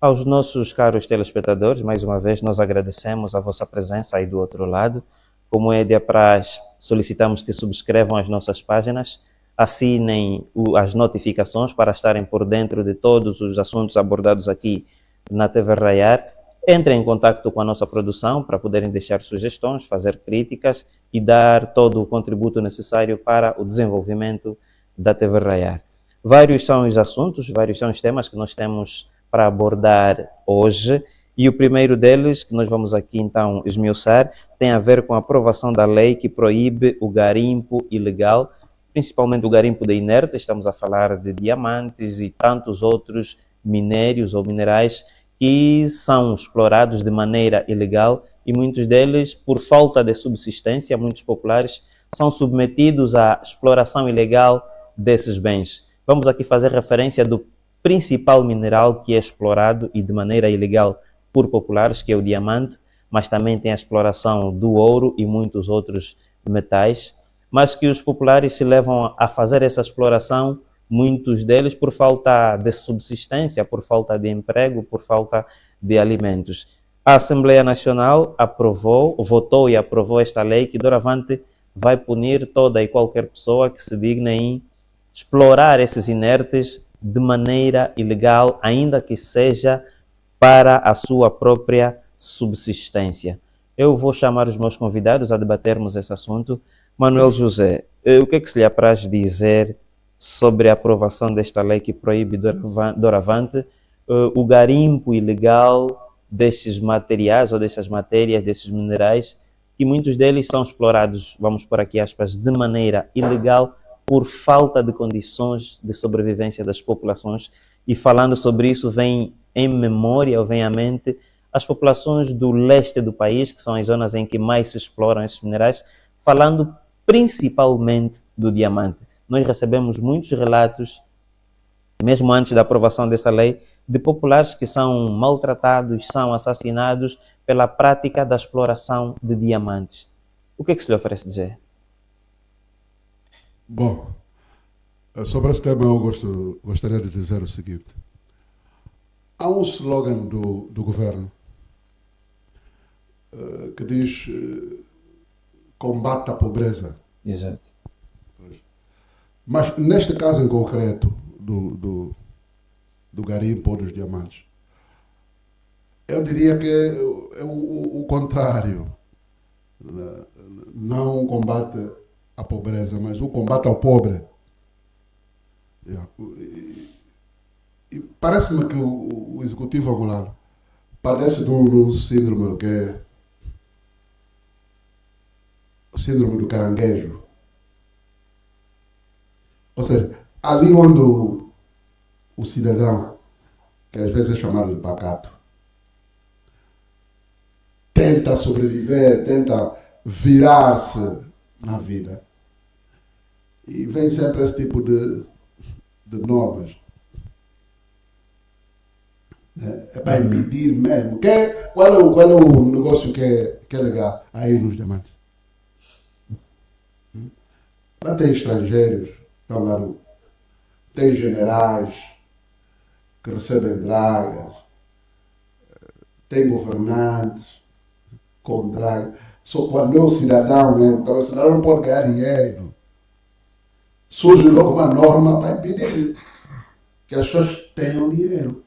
Aos nossos caros telespectadores, mais uma vez nós agradecemos a vossa presença aí do outro lado. Como é de apraz, solicitamos que subscrevam as nossas páginas, assinem as notificações para estarem por dentro de todos os assuntos abordados aqui na TV Raiar. Entrem em contato com a nossa produção para poderem deixar sugestões, fazer críticas e dar todo o contributo necessário para o desenvolvimento da TV Raiar. Vários são os assuntos, vários são os temas que nós temos para abordar hoje, e o primeiro deles, que nós vamos aqui então esmiuçar, tem a ver com a aprovação da lei que proíbe o garimpo ilegal, principalmente o garimpo de inertes. Estamos a falar de diamantes e tantos outros minérios ou minerais que são explorados de maneira ilegal, e muitos deles, por falta de subsistência, muitos populares são submetidos à exploração ilegal desses bens. Vamos aqui fazer referência do principal mineral que é explorado e de maneira ilegal por populares, que é o diamante, mas também tem a exploração do ouro e muitos outros metais, mas que os populares se levam a fazer essa exploração, muitos deles por falta de subsistência, por falta de emprego, por falta de alimentos. A Assembleia Nacional votou e aprovou esta lei que doravante vai punir toda e qualquer pessoa que se digne em explorar esses inertes de maneira ilegal, ainda que seja para a sua própria subsistência. Eu vou chamar os meus convidados a debatermos esse assunto. Manuel José, o que é que se lhe apraz dizer sobre a aprovação desta lei que proíbe doravante o garimpo ilegal destes materiais ou destas matérias, desses minerais, que muitos deles são explorados, vamos por aqui aspas, de maneira ilegal, por falta de condições de sobrevivência das populações. E falando sobre isso, vem em memória, ou vem à mente, as populações do leste do país, que são as zonas em que mais se exploram esses minerais, falando principalmente do diamante. Nós recebemos muitos relatos, mesmo antes da aprovação dessa lei, de populares que são maltratados, são assassinados pela prática da exploração de diamantes. O que é que se lhe oferece dizer? Bom, sobre esse tema eu gostaria de dizer o seguinte. Há um slogan do governo que diz combate a pobreza. Exato. Mas neste caso em concreto do garimpo ou dos diamantes, eu diria que é o contrário. Não um combate à pobreza, mas o combate ao pobre. E parece-me que o executivo angolano padece de um síndrome que é o síndrome do caranguejo. Ou seja, ali onde o cidadão, que às vezes é chamado de pacato, tenta sobreviver, tenta virar-se na vida, e vem sempre esse tipo de normas. É para impedir mesmo. Qual é o negócio que é legal aí nos diamantes? Lá tem estrangeiros, estão lá tem generais que recebem dragas, tem governantes com dragas. Só quando é o cidadão mesmo, então o cidadão não pode ganhar dinheiro. Surge logo uma norma para impedir que as pessoas tenham dinheiro.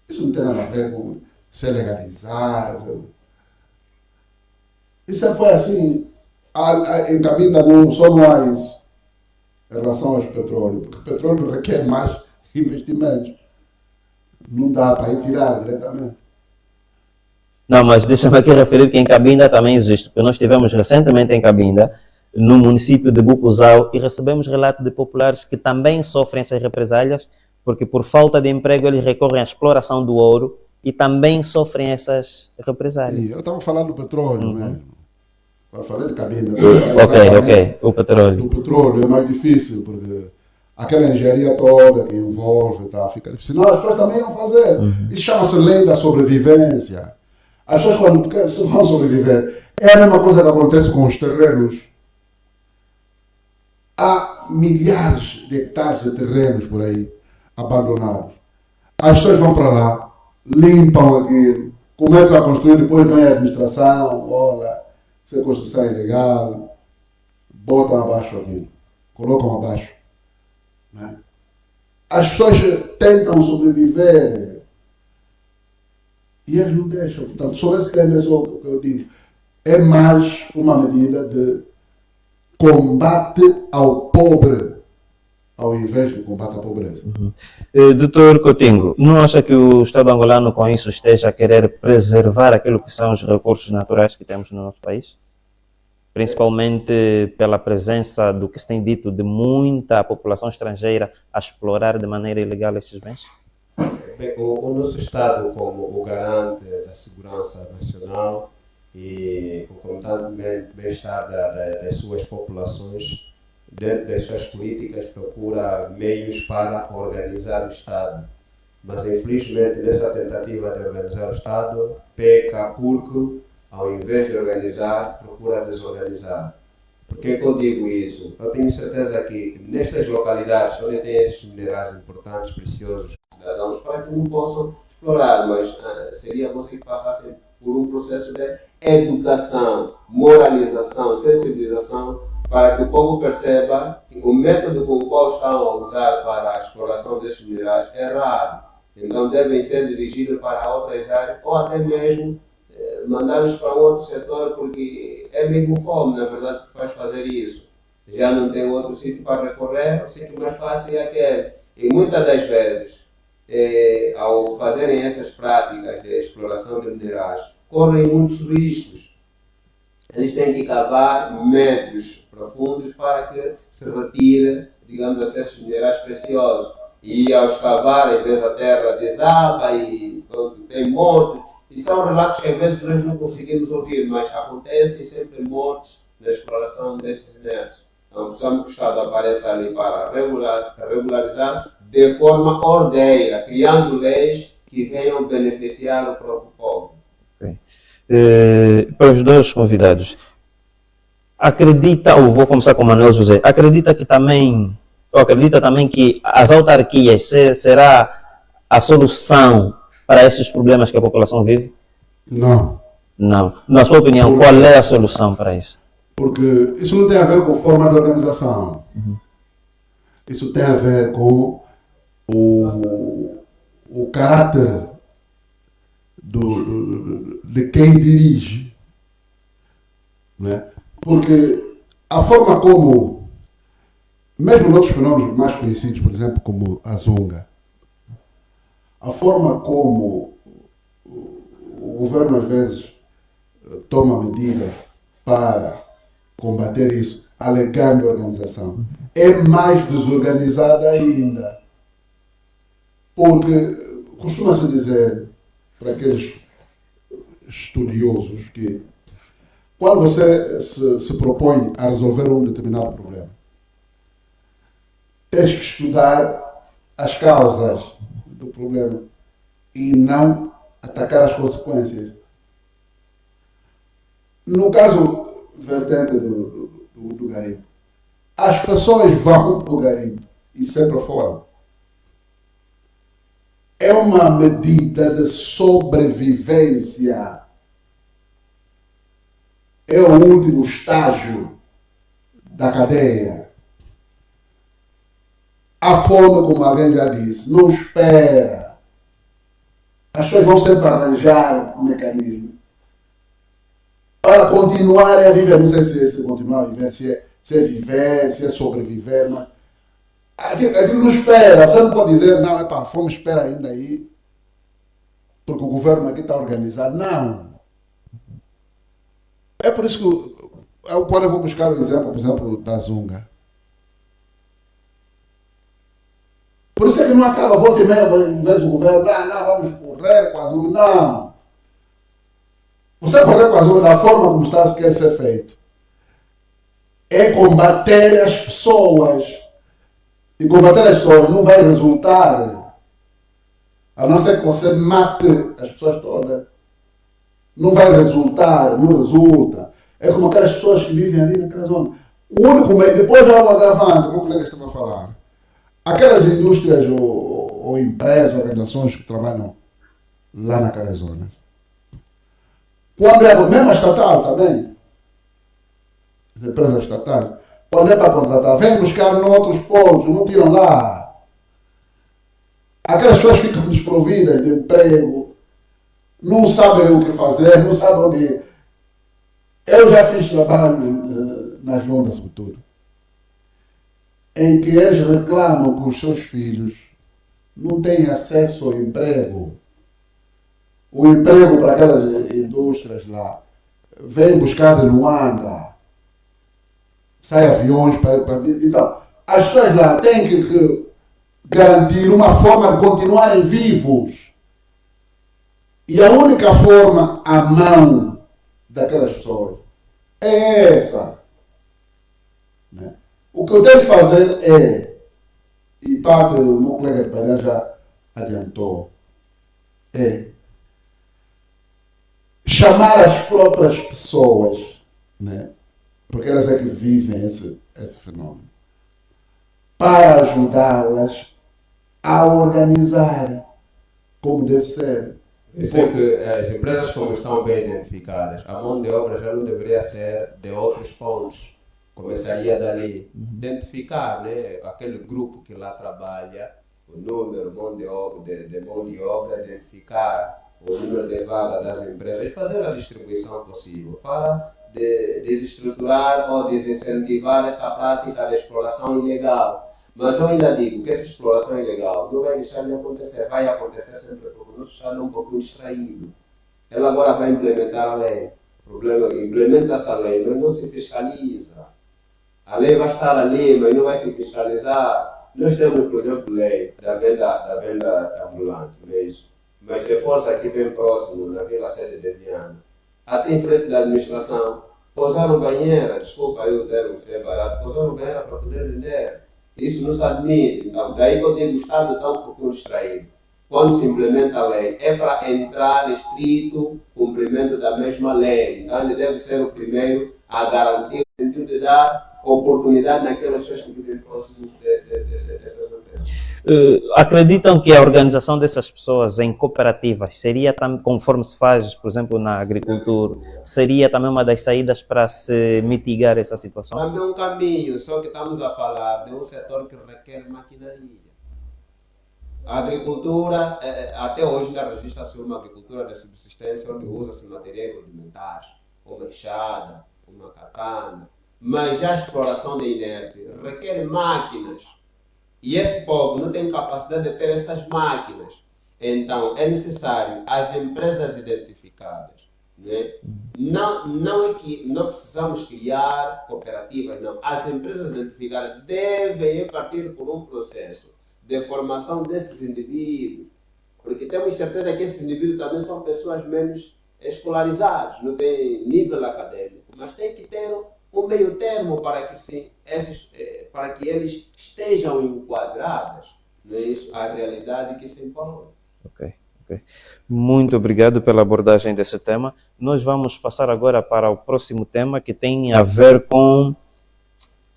Isso não tem nada a ver com ser legalizado. Isso foi assim. Em Cabinda só mais em relação aos petróleos, porque o petróleo requer mais investimentos. Não dá para ir tirar diretamente. Não, mas deixa-me aqui referir que em Cabinda também existe, porque nós estivemos recentemente em Cabinda, no município de Bucuzau, e recebemos relatos de populares que também sofrem essas represálias, porque por falta de emprego eles recorrem à exploração do ouro e também sofrem essas represálias. Sim, eu estava falando do petróleo mesmo. Eu falei de Cabinda. Ok, o petróleo. Do petróleo é mais difícil, porque aquela engenharia toda que envolve, fica difícil. Senão as pessoas também vão fazer. Isso chama-se lei da sobrevivência. As pessoas quando vão sobreviver, é a mesma coisa que acontece com os terrenos. Há milhares de hectares de terrenos por aí abandonados. As pessoas vão para lá, limpam aquilo, começam a construir, depois vem a administração, olha, se a construção é ilegal, botam abaixo aquilo, colocam abaixo. Né? As pessoas tentam sobreviver e eles não deixam. Portanto, sobre esse tema é só o que eu digo. É mais uma medida de combate ao pobre, ao invés de combate à pobreza. Doutor Coutinho, não acha que o Estado angolano com isso esteja a querer preservar aquilo que são os recursos naturais que temos no nosso país? Principalmente pela presença do que se tem dito de muita população estrangeira a explorar de maneira ilegal estes bens? Bem, o nosso Estado, como o garante da segurança nacional e concomitantemente bem-estar das suas populações, dentro das suas políticas, procura meios para organizar o Estado. Mas, infelizmente, nessa tentativa de organizar o Estado, peca porque, ao invés de organizar, procura desorganizar. Por que eu digo isso? Eu tenho certeza que nestas localidades onde tem esses minerais importantes, preciosos, cidadãos, para que não possam explorar, mas seria bom que passassem por um processo de educação, moralização, sensibilização, para que o povo perceba que o método com o qual estão a usar para a exploração destes minerais é errado. Então devem ser dirigidos para outras áreas ou até mesmo mandá-los para um outro setor, porque é mesmo fome, na verdade, que faz fazer isso. Já não tem outro sítio para recorrer, o sítio mais fácil é aquele. E muitas das vezes, ao fazerem essas práticas de exploração de minerais, correm muitos riscos. Eles têm que cavar metros profundos para que se retire, digamos assim, esses minerais preciosos. E ao escavar, às vezes a terra desaba e tem morte. E são relatos que às vezes nós não conseguimos ouvir, mas acontecem sempre mortes na exploração destes minérios. Então precisamos que o Estado apareça ali para regularizar de forma ordeira, criando leis que venham beneficiar o próprio povo. Okay. Para os dois convidados, acredita, ou vou começar com o Manuel José, acredita também que as autarquias será a solução para estes problemas que a população vive? Não. Não. Na sua opinião, qual é a solução para isso? Porque isso não tem a ver com forma de organização. Isso tem a ver com o caráter de quem dirige. Né? Porque a forma como, mesmo outros fenômenos mais conhecidos, por exemplo, como a Zunga, a forma como o governo às vezes toma medidas para combater isso, alegando organização, é mais desorganizada ainda. Porque costuma-se dizer para aqueles estudiosos que quando você se propõe a resolver um determinado problema, tens que estudar as causas do problema e não atacar as consequências. No caso vertente do garimpo, as pessoas vão para o garimpo e sempre foram. É uma medida de sobrevivência. É o último estágio da cadeia. A fome, como alguém já disse, não espera. As pessoas vão sempre arranjar um mecanismo para continuarem a viver. Não sei se continuar a viver, se é viver, se é sobreviver, mas aquilo não espera. Você não pode dizer, não, a fome espera ainda aí, porque o governo aqui está organizado. Não. É por isso que quando eu vou buscar o exemplo, por exemplo, da Zunga. Por isso é que não acaba, volta e meia, em vez do governo, não, vamos correr com a Zunga. Não. Você correr com a Zunga da forma como está, quer ser feito. É combater as pessoas. E combater as pessoas não vai resultar, a não ser que você mate as pessoas todas. Não vai resultar, não resulta. É como aquelas pessoas que vivem ali naquela zona. O único meio, depois já o agravante, o meu colega estava a falar. Aquelas indústrias ou empresas, organizações que trabalham lá naquelas zonas. Quando é, mesmo a estatal também, as empresas estatais, quando é para contratar, vem buscar noutros pontos, não tiram lá. Aquelas pessoas ficam desprovidas de emprego, não sabem o que fazer, não sabem onde ir. Eu já fiz trabalho nas Lundas, sobretudo, em que eles reclamam que os seus filhos não têm acesso ao emprego. O emprego para aquelas indústrias lá vem buscar de Luanda, sai aviões para. Então, as pessoas lá têm que garantir uma forma de continuarem vivos. E a única forma à mão daquelas pessoas é essa. Né? O que eu tenho que fazer é, e parte do meu colega de painel já adiantou, é chamar as próprias pessoas, né? Porque elas é que vivem esse fenômeno, para ajudá-las a organizar como deve ser. Eu sei que as empresas, como estão bem identificadas, a mão de obra já não deveria ser de outros pontos. Começaria dali. Identificar, né, aquele grupo que lá trabalha, o número de mão de obra, identificar o número de vagas das empresas e fazer a distribuição possível para desestruturar ou desincentivar essa prática de exploração ilegal. Mas eu ainda digo que essa exploração ilegal não vai deixar de acontecer, vai acontecer sempre porque o nosso Estado é um pouco distraído. Ela agora vai implementar a lei. O problema é que implementa essa lei, mas não se fiscaliza. A lei vai estar ali, mas não vai se fiscalizar. Nós temos, por exemplo, lei da venda ambulante, não é isso? Mas se fosse aqui bem próximo, na Vila Sede de Viana, até em frente da administração, pousaram banheira, desculpa aí o termo ser barato, pousaram banheira para poder vender. Isso não se admite. Então, daí que eu digo, o Estado está um pouco distraído. Quando se implementa a lei, é para entrar estrito cumprimento da mesma lei. Então, ele deve ser o primeiro a garantir o sentido de dar oportunidade naquelas pessoas que vivem próximo dessas empresas. Acreditam que a organização dessas pessoas em cooperativas seria, conforme se faz, por exemplo, na agricultura, seria também uma das saídas para se mitigar essa situação? Também é um caminho, só que estamos a falar de um setor que requer maquinaria. A agricultura, até hoje ainda registra-se uma agricultura de subsistência onde usa-se materiais rudimentares, uma enxada, uma katana, mas a exploração de inerte requer máquinas. E esse povo não tem capacidade de ter essas máquinas. Então, é necessário as empresas identificadas. Né? Não é que não precisamos criar cooperativas, não. As empresas identificadas devem partir por um processo de formação desses indivíduos. Porque temos certeza que esses indivíduos também são pessoas menos escolarizadas, não têm nível acadêmico, mas tem que ter um meio termo para que eles estejam enquadrados, não é isso? A realidade que se impõe. Ok. Muito obrigado pela abordagem desse tema. Nós vamos passar agora para o próximo tema, que tem a ver com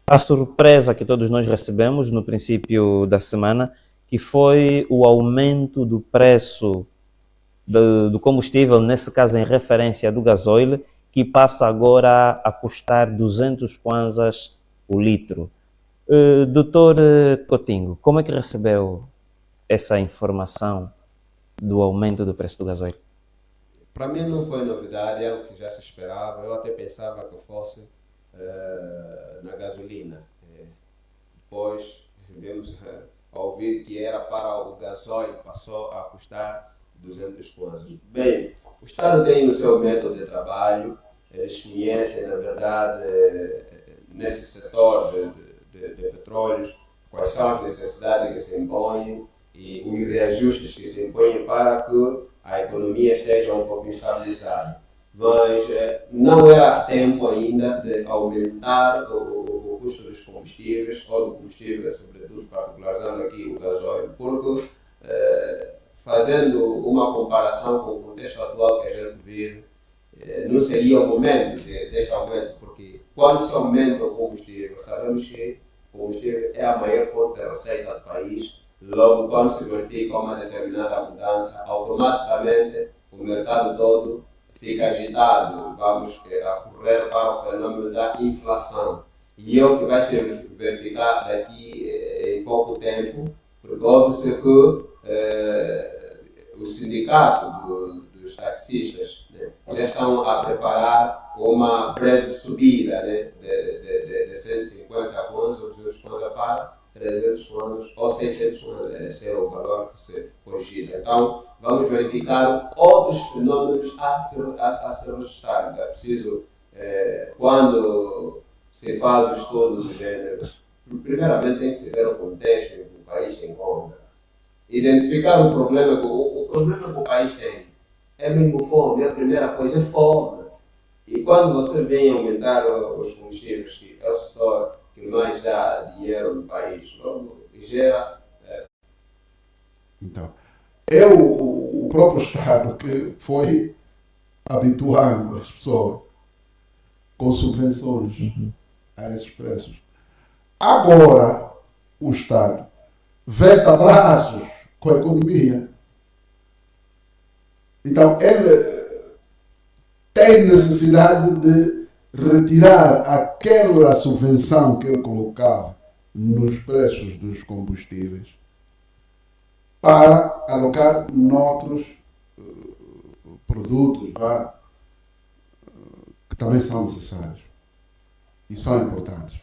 a surpresa que todos nós recebemos no princípio da semana, que foi o aumento do preço do combustível, nesse caso em referência do gasóleo, que passa agora a custar 200 kwanzas o litro. Doutor Coutinho, como é que recebeu essa informação do aumento do preço do gasóleo? Para mim não foi novidade, é algo que já se esperava. Eu até pensava que fosse na gasolina. Depois viemos a ouvir que era para o gasóleo, passou a custar 200 kwanzas. Bem, o Estado tem o seu método de trabalho, eles conhecem, na verdade, nesse setor de petróleos, quais são as necessidades que se impõem e os reajustes que se impõem para que a economia esteja um pouco estabilizada. Mas não era tempo ainda de aumentar o custo dos combustíveis, ou do combustível, sobretudo particularizando aqui o gasóleo, porque fazendo uma comparação com o contexto atual que a gente vive, não seria o momento deste aumento, porque quando se aumenta o combustível, sabemos que o combustível é a maior fonte de receita do país, Logo, quando se verifica uma determinada mudança, automaticamente o mercado todo fica agitado. Vamos a correr para o fenômeno da inflação. E é o que vai se verificar daqui em pouco tempo, porque ouve-se que o sindicato dos taxistas, né, já estão a preparar uma breve subida, né, de 150 contos ou 200 contos para 300 contos ou 600 contos. Esse é o valor que se cogita. Então, vamos verificar outros fenômenos a se registrar. É preciso, quando se faz o estudo do gênero, primeiramente tem que se ver o contexto em que o país se encontra. Identificar o problema que o país tem. É mesmo fome, a primeira coisa é fome. E quando você vem aumentar os combustíveis, que é o setor que mais dá dinheiro no país, logo gera... Então, é o próprio Estado que foi habituando as pessoas com subvenções a esses preços. Agora, o Estado vê-se abraços com a economia. Então, ele tem necessidade de retirar aquela subvenção que ele colocava nos preços dos combustíveis para alocar noutros produtos que também são necessários e são importantes.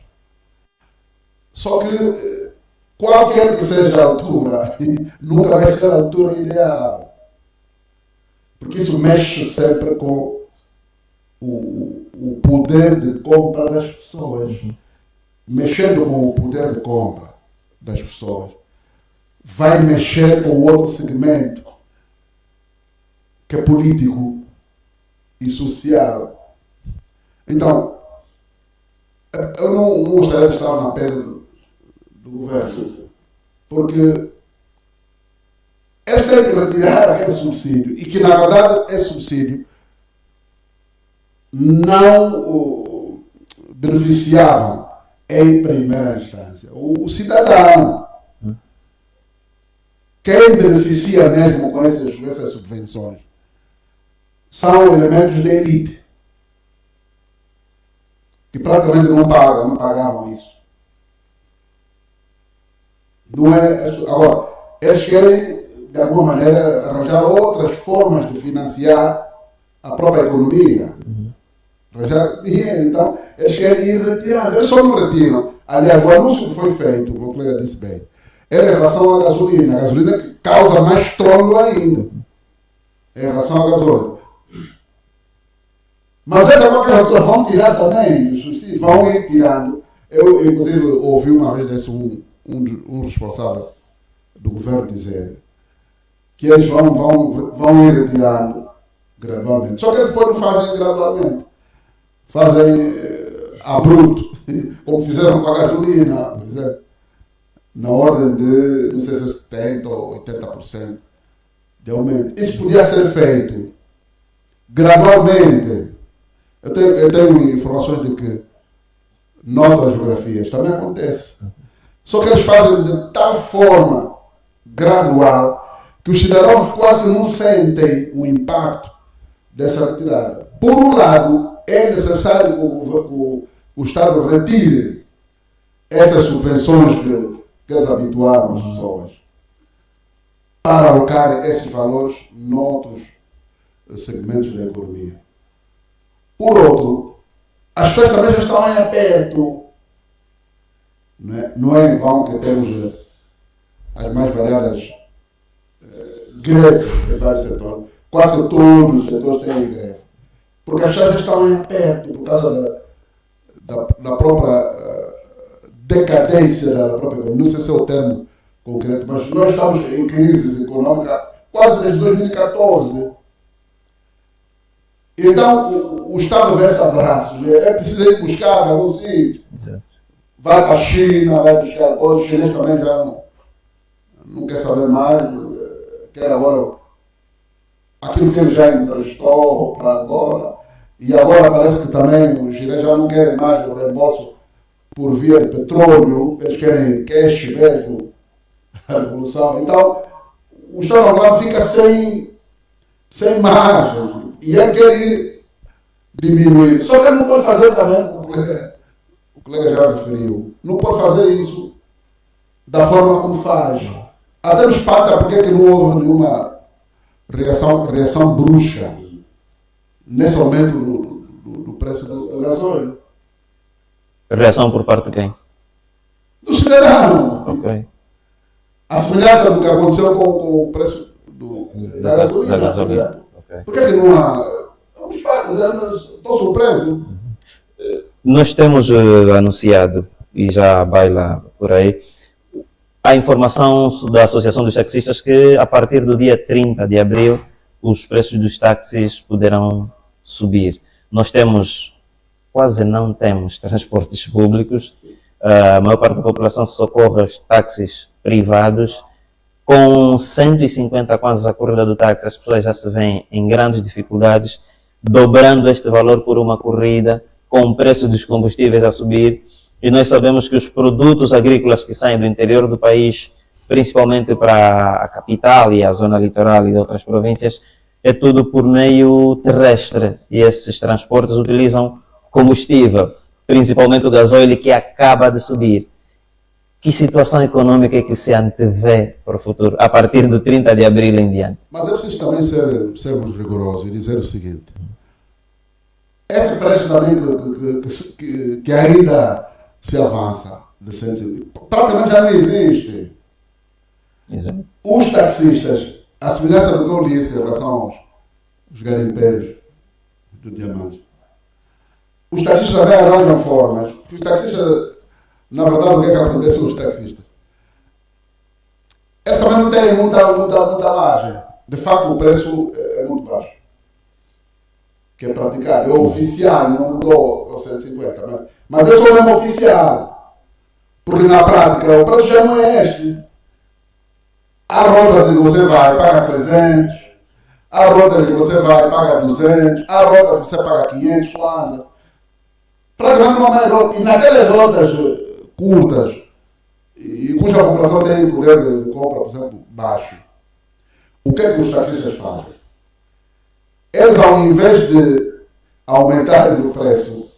Só que qualquer que seja a altura, nunca vai ser a altura ideal. Porque isso mexe sempre com o poder de compra das pessoas. Mexendo com o poder de compra das pessoas, vai mexer com outro segmento, que é político e social. Então, eu não gostaria de estar na pele do governo, porque eles têm que retirar aquele subsídio, e que, na verdade, esse subsídio não beneficiavam em primeira instância o cidadão. Quem beneficia mesmo com essas subvenções são elementos da elite, que praticamente não pagavam isso. Não é, agora, eles querem, de alguma maneira, arranjar outras formas de financiar a própria economia. Arranjar dinheiro. Então, eles querem ir retirando. Eles só não retiram. Aliás, o anúncio que foi feito, o meu colega disse bem, era em relação à gasolina. A gasolina que causa mais estrondo ainda. Em relação à gasolina. Mas essa qualquer altura vão tirar também os subsídios. Vão ir tirando. Eu, inclusive, ouvi uma vez desse um responsável do governo dizer que eles vão ir retirando gradualmente. Só que depois não fazem gradualmente. Fazem abrupto, como fizeram com a gasolina, por exemplo, na ordem de, não sei se 70% ou 80% de aumento. Isso podia ser feito gradualmente. Eu tenho informações de que noutras geografias também acontece. Só que eles fazem de tal forma gradual que os cidadãos quase não sentem o impacto dessa retirada. Por um lado, é necessário que o Estado retire essas subvenções que eles habituaram as pessoas para alocar esses valores noutros segmentos da economia. Por outro, as pessoas também já estão em aperto. Não é em vão que temos as mais variadas greves em vários setores. Quase todos os setores têm greve. Porque as pessoas já estão em aperto por causa da própria decadência da própria economia. Não sei se é o termo concreto, mas nós estamos em crise econômica quase desde 2014. Então, o Estado vê esse abraço. É preciso ir buscar em algum sítio. Vai para a China, vai buscar coisas. Os chineses também já não quer saber mais. Quer agora aquilo que ele já emprestou para agora. E agora parece que também os chineses já não querem mais o reembolso por via de petróleo. Eles querem cash mesmo. a revolução. Então, o Estado angolano fica sem margem. E ele quer ir diminuir. Só que ele não pode fazer também, o colega já referiu, não pode fazer isso da forma como faz. Até me espanta porque é que não houve nenhuma reação brusca nesse aumento do preço do gasóleo. Reação por parte de quem? Do cidadão. Ok. A semelhança do que aconteceu com o preço da gasolina. Okay. Por que não há? Estou surpreso. Nós temos anunciado, e já baila por aí, a informação da Associação dos Taxistas que a partir do dia 30 de abril os preços dos táxis poderão subir. Nós quase não temos transportes públicos, a maior parte da população socorre aos táxis privados. Com 150 kwanzas a corrida do táxi, as pessoas já se veem em grandes dificuldades, dobrando este valor por uma corrida, com o preço dos combustíveis a subir. E nós sabemos que os produtos agrícolas que saem do interior do país, principalmente para a capital e a zona litoral e de outras províncias, é tudo por meio terrestre. E esses transportes utilizam combustível, principalmente o gasóleo, que acaba de subir. Que situação econômica é que se antevê para o futuro, a partir do 30 de abril em diante? Mas é preciso também sermos rigorosos e dizer o seguinte. Esse preço também que ainda se avança, praticamente já não existe. Exato. Os taxistas, a semelhança do que eu disse em relação aos garimpeiros do diamante, os taxistas também arranjam formas. Os taxistas, na verdade, o que é que acontece com os taxistas? Eles também não têm muita margem. De facto, o preço é muito baixo. Que é praticado. É oficial, não mudou aos 150. Mas eu sou mesmo oficial. Porque na prática o preço já não é este. Há rotas em que você vai paga 300. Há rotas em que você vai paga 200. Há rotas que você paga 500, quase. Praticamente não há mais rotas. E naquelas rotas curtas, e cuja população tem poder de compra, por exemplo, baixo, o que é que os taxistas fazem? Eles, ao invés de aumentarem o preço,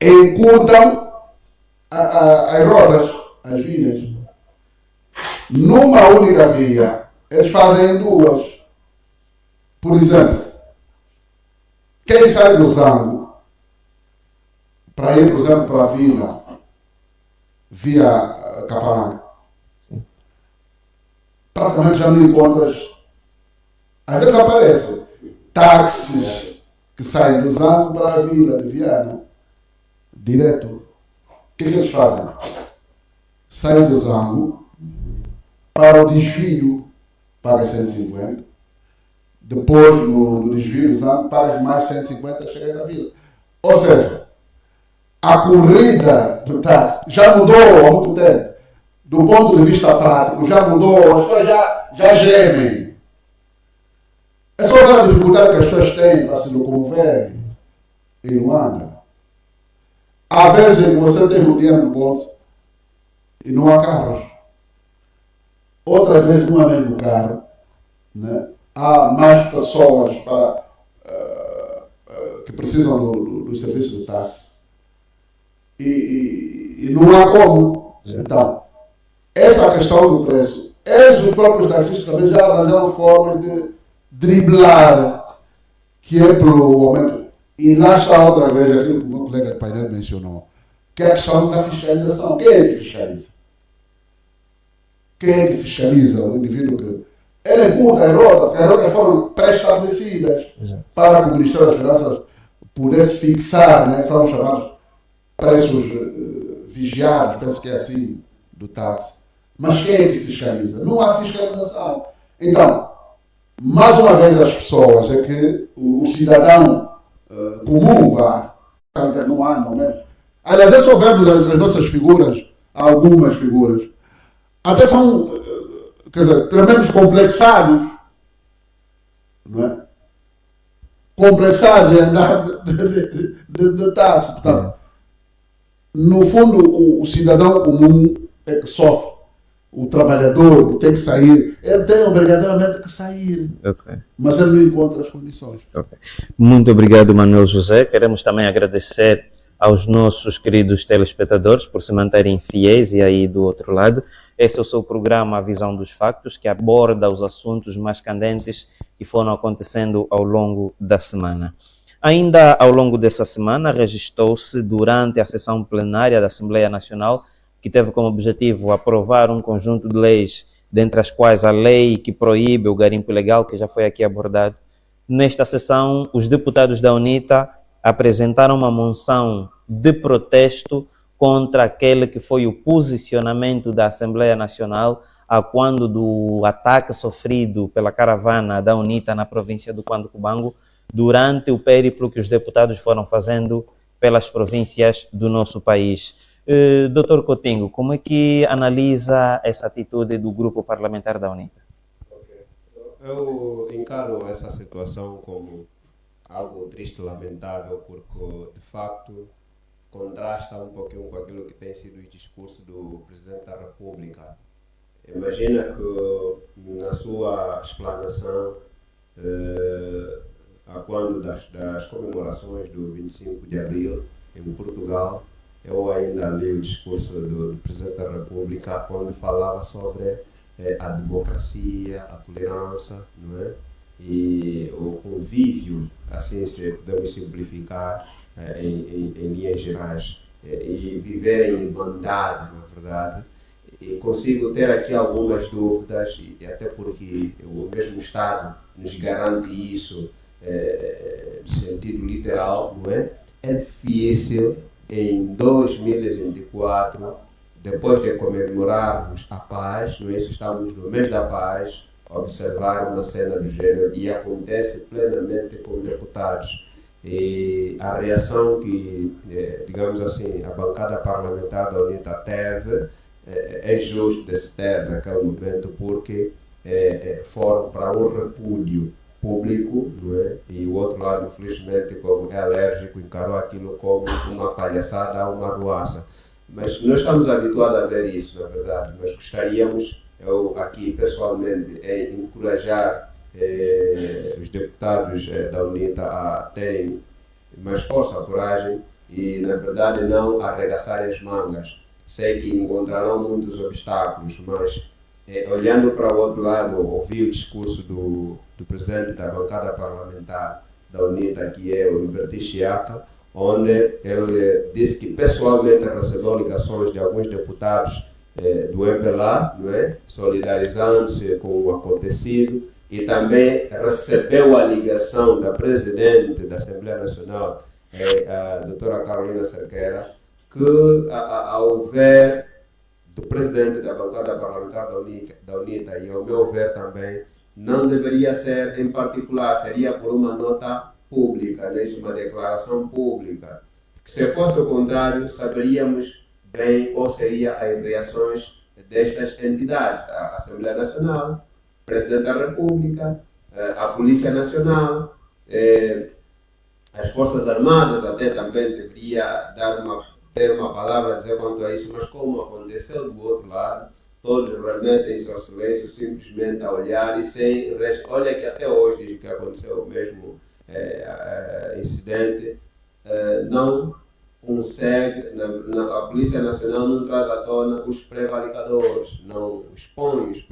encurtam as rotas, as vias. Numa única via, eles fazem duas. Por exemplo, quem sai do Zango para ir, por exemplo, para a vila, via Capananga, praticamente já não encontras. Às vezes aparece táxis que saem do Zango para a vila de Viana, direto. O que é que eles fazem? Saem do Zango para o desvio, paga 150. Depois, no desvio do Zango, pagas mais 150 chega na vila. Ou seja, a corrida do táxi já mudou há muito tempo. Do ponto de vista prático, já mudou, as pessoas já gemem. É só a dificuldade que as pessoas têm para se locomover em Luanda. Há vezes que você tem o dinheiro no bolso e não há carros. Outras vezes não há mesmo carro. Né? Há mais pessoas que precisam do serviço do táxi. E não há como. Então, essa questão do preço, os próprios taxistas também já arranjaram formas de driblar, que é pelo aumento. E lá está outra vez aquilo que o meu colega de painel mencionou, que é a questão da fiscalização. Quem é que fiscaliza? Quem é que fiscaliza o indivíduo que... Ele encurta a rota, porque as rotas foram pré-estabelecidas para que o Ministério das Finanças pudesse fixar, né? São chamados preços vigiados, penso que é assim, do táxi. Mas quem é que fiscaliza? Não há fiscalização. Então, mais uma vez as pessoas, é que o cidadão comum vá, não andam mesmo. Aliás, é só vermos as nossas figuras, algumas figuras, até são, quer dizer, tremendos complexados, não é? Complexados em andar de táxi. Portanto, no fundo, o cidadão comum é que sofre. o trabalhador tem que sair, ele tem obrigatoriamente que sair, Ok. mas ele não encontra as condições. Ok. Muito obrigado, Manuel José. Queremos também agradecer aos nossos queridos telespectadores por se manterem fiéis e aí do outro lado. Esse é o seu programa A Visão dos Factos, que aborda os assuntos mais candentes que foram acontecendo ao longo da semana. Ainda ao longo dessa semana, registrou-se durante a sessão plenária da Assembleia Nacional, que teve como objetivo aprovar um conjunto de leis, dentre as quais a lei que proíbe o garimpo ilegal, que já foi aqui abordado. Nesta sessão, os deputados da UNITA apresentaram uma moção de protesto contra aquele que foi o posicionamento da Assembleia Nacional a quando do ataque sofrido pela caravana da UNITA na província do Cubango, durante o périplo que os deputados foram fazendo pelas províncias do nosso país. Dr. Coutinho, como é que analisa essa atitude do grupo parlamentar da UNITA? Eu encaro essa situação como algo triste e lamentável, porque de facto contrasta um pouquinho com aquilo que tem sido o discurso do Presidente da República. Imagina que na sua explanação, a quando das comemorações do 25 de abril em Portugal, eu ainda li o discurso do Presidente da República, onde falava sobre a democracia, a tolerância, não é? E o convívio, assim se podemos simplificar em linhas gerais, e viver em irmandade, na verdade. E consigo ter aqui algumas dúvidas, e até porque o mesmo Estado nos garante isso no sentido literal, não é? É difícil em 2024, depois de comemorarmos a paz, não é isso? Estamos no mês da paz, observar uma cena do gênero, e acontece plenamente com deputados. E a reação que, digamos assim, a bancada parlamentar da UNITA teve, é justo de se ter naquele momento, porque foram para um repúdio público, não é? E o outro lado, infelizmente, como é alérgico, encarou aquilo como uma palhaçada, uma ruaça. Mas nós estamos habituados a ver isso, na verdade, mas gostaríamos, eu aqui pessoalmente, encorajar os deputados da UNITA a terem mais força, coragem e, na verdade, não arregaçarem as mangas. Sei que encontrarão muitos obstáculos, mas olhando para o outro lado, ouvi o discurso do presidente da bancada parlamentar da UNITA, que é o Liberty Chiaka, onde ele disse que pessoalmente recebeu ligações de alguns deputados do MPLA, não é? Solidarizando-se com o acontecido, e também recebeu a ligação da presidente da Assembleia Nacional, a doutora Carolina Cerqueira, que ao ver do presidente da bancada parlamentar da UNITA, e ao meu ver também, não deveria ser em particular, seria por uma nota pública, uma declaração pública. Se fosse o contrário, saberíamos bem qual seria as reações destas entidades, a Assembleia Nacional, o Presidente da República, a Polícia Nacional, as Forças Armadas até também deveria ter uma palavra a dizer quanto a isso, mas como aconteceu do outro lado, todos remetem-se ao silêncio, simplesmente a olhar e sem... Olha que até hoje, desde que aconteceu o mesmo incidente, não consegue, a Polícia Nacional não traz à tona os prevaricadores, não expõe os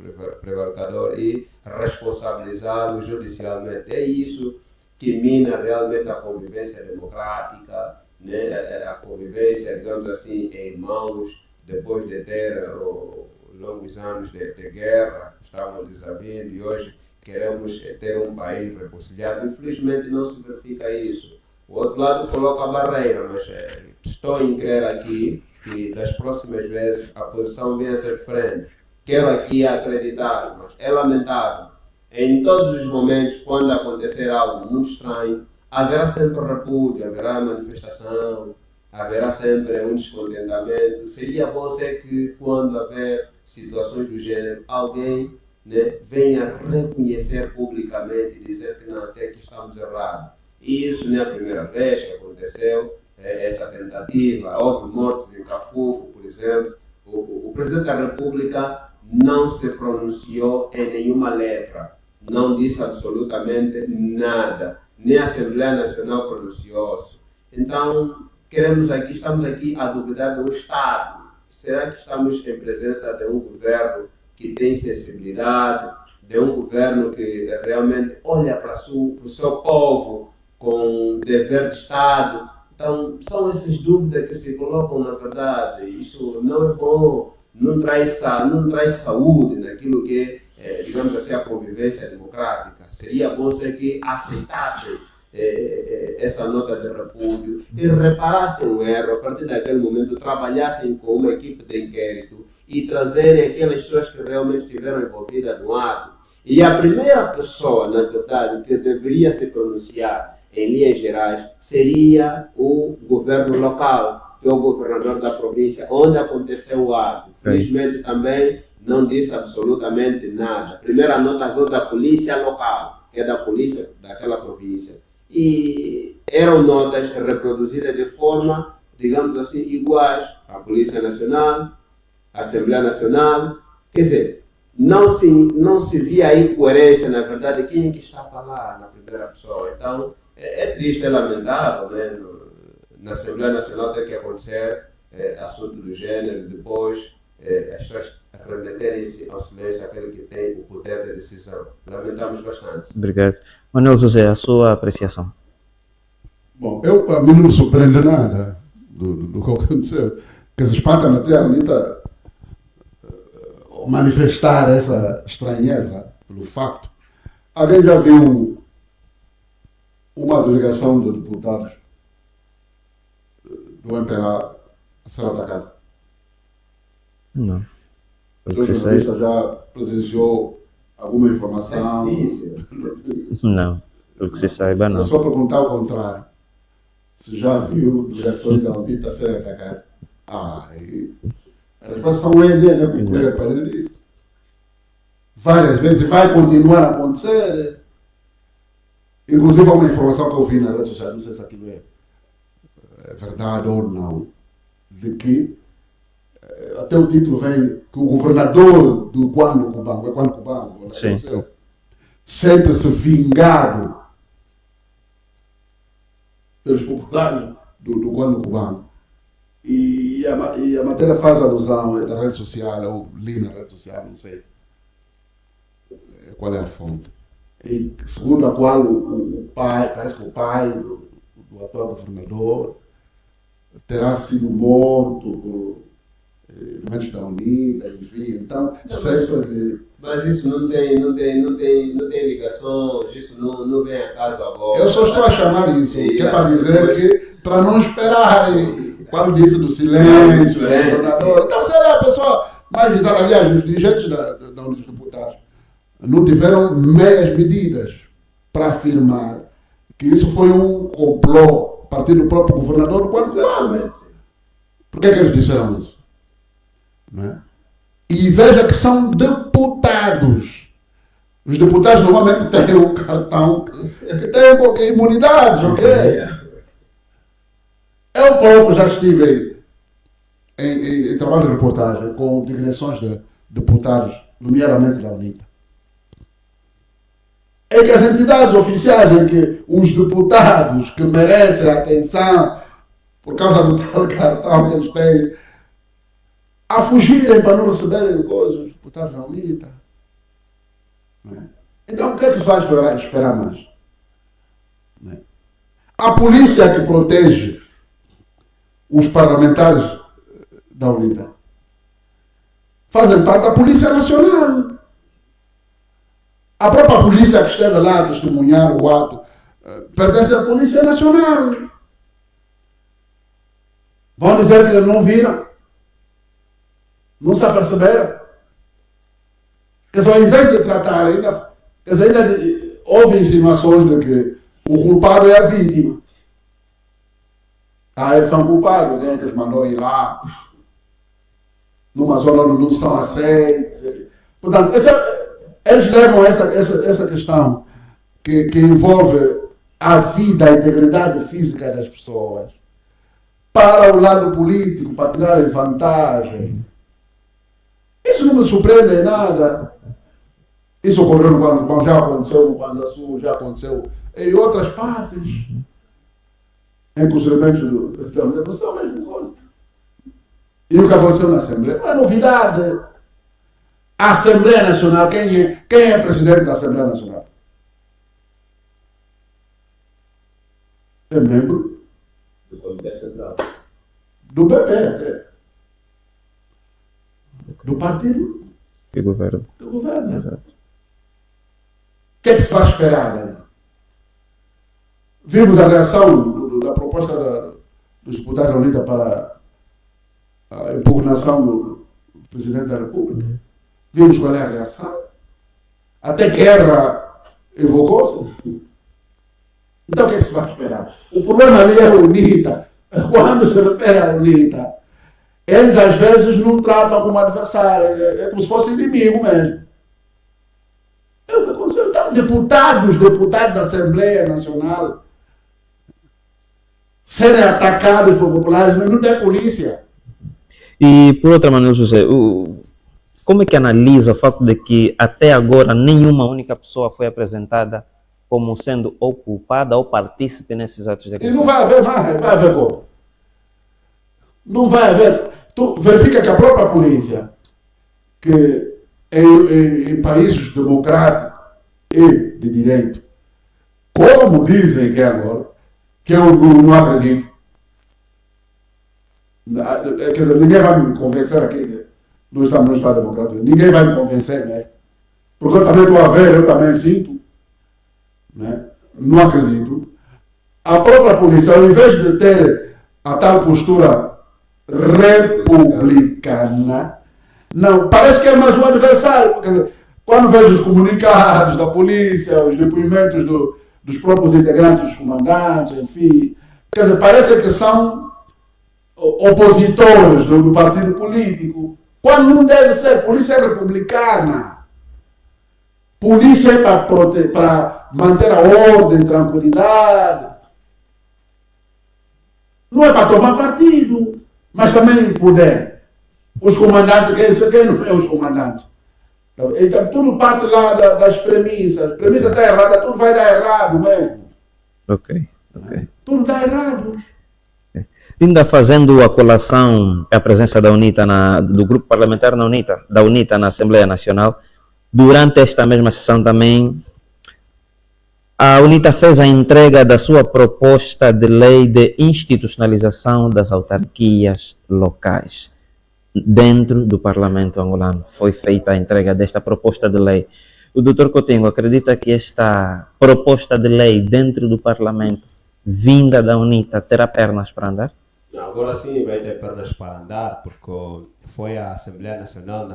prevaricadores e responsabilizá-los judicialmente. É isso que mina realmente a convivência democrática, né? A convivência, digamos assim, em irmãos, depois de ter longos anos de guerra, estavam desavindo, e hoje queremos ter um país reconciliado. Infelizmente não se verifica isso. O outro lado coloca a barreira, mas estou em crer aqui que das próximas vezes a posição venha a ser diferente. Quero aqui acreditar, mas é lamentável. Em todos os momentos, quando acontecer algo muito estranho, haverá sempre repúdio, haverá manifestação, haverá sempre um descontentamento. Seria bom ser que, quando haver situações do gênero, alguém, né, venha reconhecer publicamente e dizer que não, até que estamos errados. E isso não é a primeira vez que aconteceu essa tentativa. Houve mortes em Cafufo, por exemplo. O Presidente da República não se pronunciou em nenhuma letra, não disse absolutamente nada, nem a Assembleia Nacional pronunciou-se. Então, estamos aqui a duvidar do Estado. Será que estamos em presença de um governo que tem sensibilidade, de um governo que realmente olha para o seu povo com dever de Estado? Então, são essas dúvidas que se colocam na verdade. Isso não é bom, não traz saúde naquilo que é, digamos assim, a convivência democrática. Seria bom ser que aceitassem essa nota de repúdio e reparassem o erro, a partir daquele momento trabalhassem com uma equipe de inquérito e trazerem aquelas pessoas que realmente estiveram envolvidas no ato. E a primeira pessoa, na verdade, que deveria se pronunciar em linhas gerais seria o governo local, que é o governador da província, onde aconteceu o ato. Felizmente também não disse absolutamente nada. A primeira nota veio da polícia local, que é da polícia daquela província. E eram notas reproduzidas de forma, digamos assim, iguais à Polícia Nacional, à Assembleia Nacional. Quer dizer, não se via aí coerência, na verdade, quem é que está a falar na primeira pessoa. Então, é triste, é lamentável, né? Na Assembleia Nacional tem que acontecer assunto do gênero, depois as pessoas remeterem-se ao silêncio aquele que tem o poder de decisão. Lamentamos bastante. Obrigado. Manuel José, a sua apreciação. Bom, a mim não me surpreende nada do que aconteceu. Que se espanta até a Anitta manifestar essa estranheza pelo facto. Alguém já viu uma delegação de deputados do MPLA a ser atacada? Não. O jornalista já presenciou alguma informação? Não. Pelo que se saiba, não. É só perguntar ao contrário. Se já viu delegações da Anitta a ser atacada? A resposta é né? Como o colega Pereira disse. Várias vezes vai continuar a acontecer. Inclusive, há uma informação que eu vi na rede social, não sei se aquilo é verdade ou não, de que até o título vem que o governador do Guano Cubango, sente-se vingado pelos populares do Guano Cubango. E a matéria faz alusão na rede social, ou li na rede social, não sei qual é a fonte. E, segundo a qual o pai, parece que o pai do atual governador terá sido morto por elementos da UNITA, enfim, então sempre... Mas isso não tem ligações, isso não vem a caso agora. Eu só estou a chamar isso, que é para dizer que, para não esperarem, quando disse do silêncio, do governador, então será a pessoa mais visada, aliás, os dirigentes da União dos Deputados não tiveram meias medidas para afirmar que isso foi um complô a partir do próprio governador do Guanabara. Por que eles disseram isso? Não é? E veja que são deputados. Os deputados normalmente têm um cartão que tem qualquer imunidade, ok? Eu próprio já estive em trabalho de reportagem com digressões de deputados, nomeadamente da UNITA. É que as entidades oficiais, em que os deputados que merecem atenção por causa do tal cartão que eles têm, a fugirem para não receberem coisas, os deputados da UNITA. Então, o que é que se vai esperar mais? A polícia que protege os parlamentares da UNITA fazem parte da Polícia Nacional. A própria polícia que esteve lá a testemunhar o ato pertence à Polícia Nacional. Vão dizer que não viram? Não se aperceberam? Quer dizer, ao invés de tratar ainda houve insinuações de que o culpado é a vítima. Eles são culpados, quem é que eles mandou ir lá? Numa zona onde não são aceitos. Portanto, eles levam essa questão que envolve a vida, a integridade física das pessoas para o lado político, para tirarem vantagem. Isso não me surpreende em nada. Isso ocorreu no Guanabara, já aconteceu no Guanza Sul, já aconteceu em outras partes. Em que os elementos da mulher são a mesma coisa. E o que aconteceu na Assembleia não é novidade. A Assembleia Nacional, quem é presidente da Assembleia Nacional? É membro Do Comitê Central. do PP até. Do partido E governo. do governo. Exato. O que é que se vai esperar, né? Vimos a reação da proposta dos deputados da UNITA para a impugnação do Presidente da República. Vimos qual é a reação. Até guerra evocou-se. Então o que é que se vai esperar? O problema ali é a UNITA. Quando se refere à UNITA, eles às vezes não tratam como adversário, é como se fosse inimigo mesmo. É o que aconteceu. Então, deputados da Assembleia Nacional serem atacados por populares, mas não tem polícia. E, por outra maneira, José, como é que analisa o fato de que até agora nenhuma única pessoa foi apresentada como sendo ou culpada ou partícipe nesses atos de E agressão? não vai haver mais, vai haver como? Não vai haver. Tu verifica que a própria polícia, que em países democráticos e de direito, como dizem que é agora, que eu não acredito. Quer dizer, ninguém vai me convencer aqui que nós estamos no Estado Democrático. Ninguém vai me convencer, né? Porque eu também estou a ver, eu também sinto. Né? Não acredito. A própria polícia, ao invés de ter a tal postura republicana, não, parece que é mais um adversário. Quer dizer, quando vejo os comunicados da polícia, os depoimentos dos próprios integrantes, dos comandantes, enfim, quer dizer, parece que são opositores do partido político, quando não deve ser. Polícia é republicana. Polícia é para manter a ordem, tranquilidade. Não é para tomar partido, mas também poder. Os comandantes, quem não é os comandantes? Então tudo parte lá das premissas. A premissa está errada, tudo vai dar errado mesmo. Ok. Tudo dá errado. Ainda fazendo a colação, a presença da UNITA, do grupo parlamentar da UNITA na Assembleia Nacional, durante esta mesma sessão também, a UNITA fez a entrega da sua proposta de lei de institucionalização das autarquias locais. Dentro do Parlamento angolano foi feita a entrega desta proposta de lei. O Dr. Coutinho acredita que esta proposta de lei dentro do Parlamento, vinda da UNITA, terá pernas para andar? Agora sim vai ter pernas para andar, porque foi a Assembleia Nacional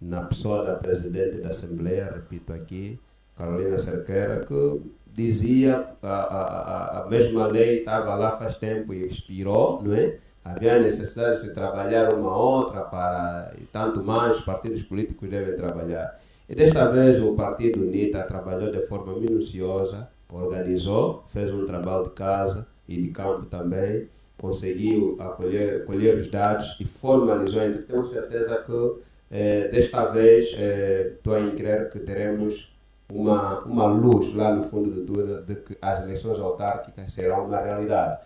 na pessoa da Presidente da Assembleia, repito aqui, Carolina Cerqueira, que dizia que a mesma lei estava lá faz tempo e expirou, não é? Havia necessidade de se trabalhar uma outra e tanto mais os partidos políticos devem trabalhar. E desta vez o Partido UNITA trabalhou de forma minuciosa, organizou, fez um trabalho de casa e de campo também, conseguiu colher os dados e formalizou. Então, tenho certeza que desta vez estou a crer que teremos uma luz lá no fundo do túnel de que as eleições autárquicas serão uma realidade.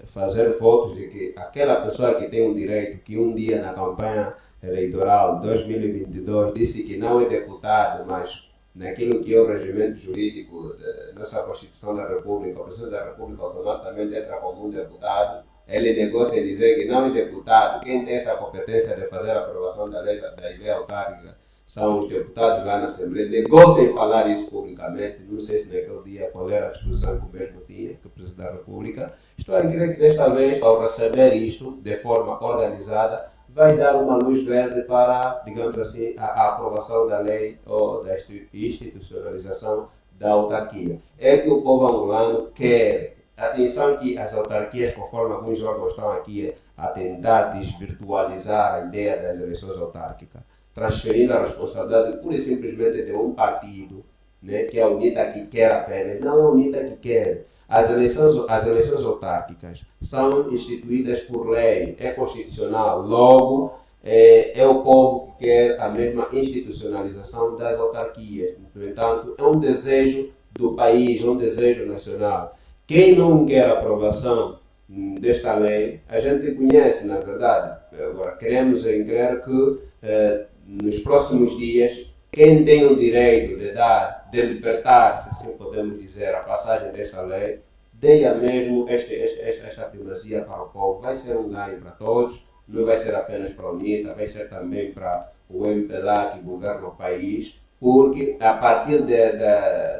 Fazer votos de que aquela pessoa que tem um direito, que um dia na campanha eleitoral 2022 disse que não é deputado, mas naquilo que é o regimento jurídico da nossa Constituição da República, o Presidente da República automaticamente entra como um deputado, ele negocia e dizer que não é deputado. Quem tem essa competência de fazer a aprovação da lei autárquica são os deputados lá na Assembleia. Negociam em falar isso publicamente. Não sei se naquele dia qual era a disposição que o mesmo tinha, que o Presidente da República. Estou a crer que desta vez, ao receber isto de forma organizada, vai dar uma luz verde para, digamos assim, a aprovação da lei ou da institucionalização da autarquia. É que o povo angolano quer. Atenção que as autarquias, conforme alguns órgãos estão aqui a tentar desvirtualizar a ideia das eleições autárquicas, transferindo a responsabilidade pura e simplesmente de um partido, né, que é a UNITA que quer apenas. Não é a UNITA que quer. As eleições autárquicas são instituídas por lei, é constitucional, logo é o povo que quer a mesma institucionalização das autarquias. No entanto, é um desejo do país, é um desejo nacional. Quem não quer a aprovação desta lei, a gente conhece, na verdade. Agora, queremos crer que nos próximos dias, quem tem o direito de libertar, se assim podemos dizer, a passagem desta lei, dê mesmo esta primazia para o povo. Vai ser um ganho para todos, não vai ser apenas para a UNITA, vai ser também para o MPLA que governa o país, porque a partir